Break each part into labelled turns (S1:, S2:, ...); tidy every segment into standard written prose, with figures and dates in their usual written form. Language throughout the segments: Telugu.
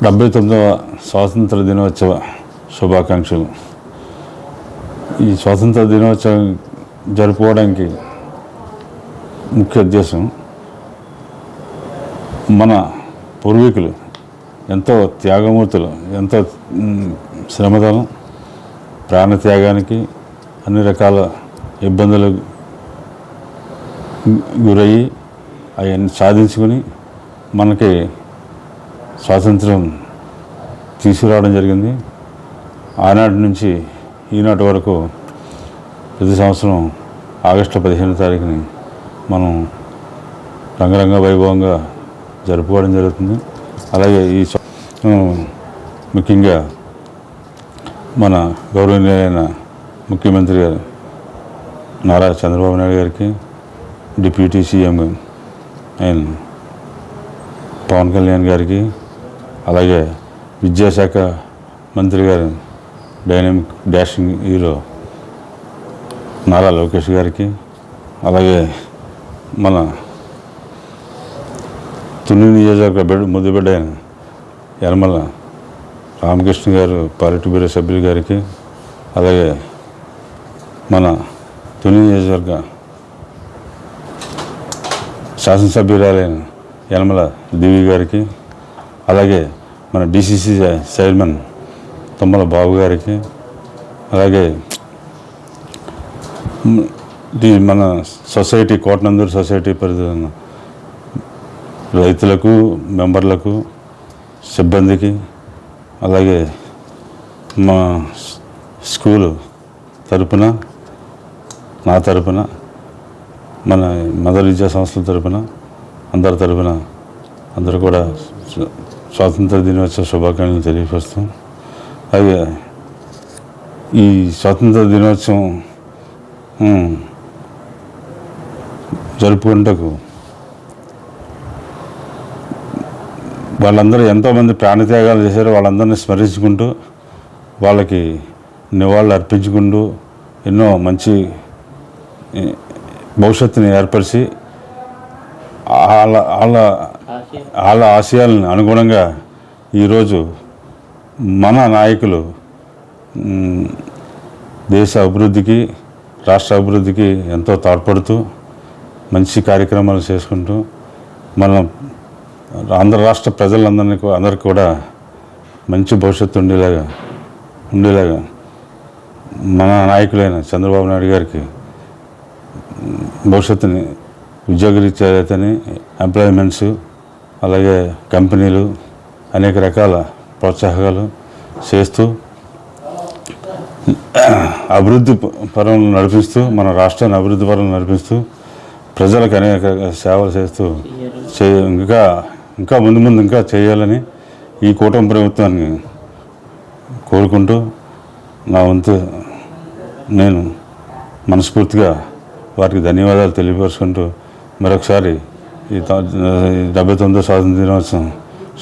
S1: 79వ స్వాతంత్ర దినోత్సవ శుభాకాంక్షలు. ఈ స్వాతంత్ర దినోత్సవం జరుపుకోవడానికి ముఖ్య ఉద్దేశం మన పూర్వీకులు ఎంతో త్యాగమూర్తులు, ఎంతో శ్రమదనం, ప్రాణత్యాగానికి అన్ని రకాల ఇబ్బందులకు గురయ్యి అవన్నీ సాధించుకుని మనకి స్వాతంత్రం తీసుకురావడం జరిగింది. ఆనాటి నుంచి ఈనాటి వరకు ప్రతి సంవత్సరం ఆగస్టు 15వ తారీఖుని మనం రంగరంగ వైభవంగా జరుపుకోవడం జరుగుతుంది. అలాగే ఈ ముఖ్యంగా మన గౌరవనీయులైన ముఖ్యమంత్రి గారు నారా చంద్రబాబు నాయుడు గారికి, డిప్యూటీ సీఎం అయిన పవన్ కళ్యాణ్ గారికి, అలాగే విద్యాశాఖ మంత్రి గారు dynamic dashing hero Nara Lokesh గారికి, అలాగే మన తుని నియోజకవర్గ ముద్దుబిడ్డ అయిన యనమల రామకృష్ణ గారు పాలిట్ బ్యూరో సభ్యులు గారికి, అలాగే మన తుని నియోజకవర్గ శాసనసభ్యురాలైన యనమల దేవి గారికి, అలాగే మన డిసిసి చైర్మన్ తుమ్మల బాబు గారికి, అలాగే మన సొసైటీ కోటనందూరు సొసైటీ పరిధి రైతులకు, మెంబర్లకు, సిబ్బందికి, అలాగే మా స్కూలు తరపున, నా తరపున, మన మదర్ విద్యా సంస్థల తరపున, అందరి తరపున అందరూ కూడా స్వాతంత్ర దినోత్సవ శుభాకాంక్షలు తెలియపరుస్తాం. అలాగే ఈ స్వాతంత్ర దినోత్సవం జరుపుకుంటకు వాళ్ళందరూ ఎంతోమంది ప్రాణత్యాగాలు చేశారు. వాళ్ళందరినీ స్మరించుకుంటూ, వాళ్ళకి నివాళులు అర్పించుకుంటూ ఎన్నో మంచి భవిష్యత్తుని ఏర్పరిచి వాళ్ళ ఆశయాలను అనుగుణంగా ఈరోజు మన నాయకులు దేశ అభివృద్ధికి, రాష్ట్ర అభివృద్ధికి ఎంతో తోడ్పడుతూ మంచి కార్యక్రమాలు చేసుకుంటూ మన ఆంధ్ర రాష్ట్ర అందరికీ కూడా మంచి భవిష్యత్తు ఉండేలాగా మన నాయకులైన చంద్రబాబు నాయుడు గారికి భవిష్యత్తుని ఉద్యోగరీత్యాని ఎంప్లాయ్మెంట్స్, అలాగే కంపెనీలు అనేక రకాల ప్రోత్సాహకాలు చేస్తూ అభివృద్ధి పరంలో నడిపిస్తూ, మన రాష్ట్రాన్ని అభివృద్ధి పరంలో నడిపిస్తూ, ప్రజలకు అనేక సేవలు చేస్తూ ఇంకా ముందు ఇంకా చేయాలని ఈ కూటమి ప్రభుత్వాన్ని కోరుకుంటూ, నా వంతు నేను మనస్ఫూర్తిగా వారికి ధన్యవాదాలు తెలియపరుచుకుంటూ మరొకసారి ఈ 79వ స్వాతంత్ర దినోత్సవం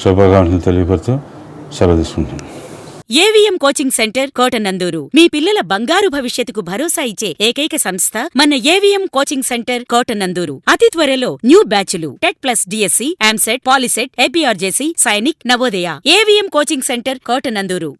S1: శుభాకాంక్షలు తెలియపరుస్తూ సెలవు తీసుకుంటాను.
S2: ఏవిఎం కోచింగ్ సెంటర్ కోటనందూరు మీ పిల్లల బంగారు భవిష్యత్తుకు భరోసా ఇచ్చే ఏకైక సంస్థ మన ఏవిఎం కోచింగ్ సెంటర్ కోటనందూరు. అతి త్వరలో న్యూ బ్యాచ్లు TET plus DSC, EAMCET, POLYCET, APRJC, Sainik, Navodaya. AVM coaching centre Kotananduru.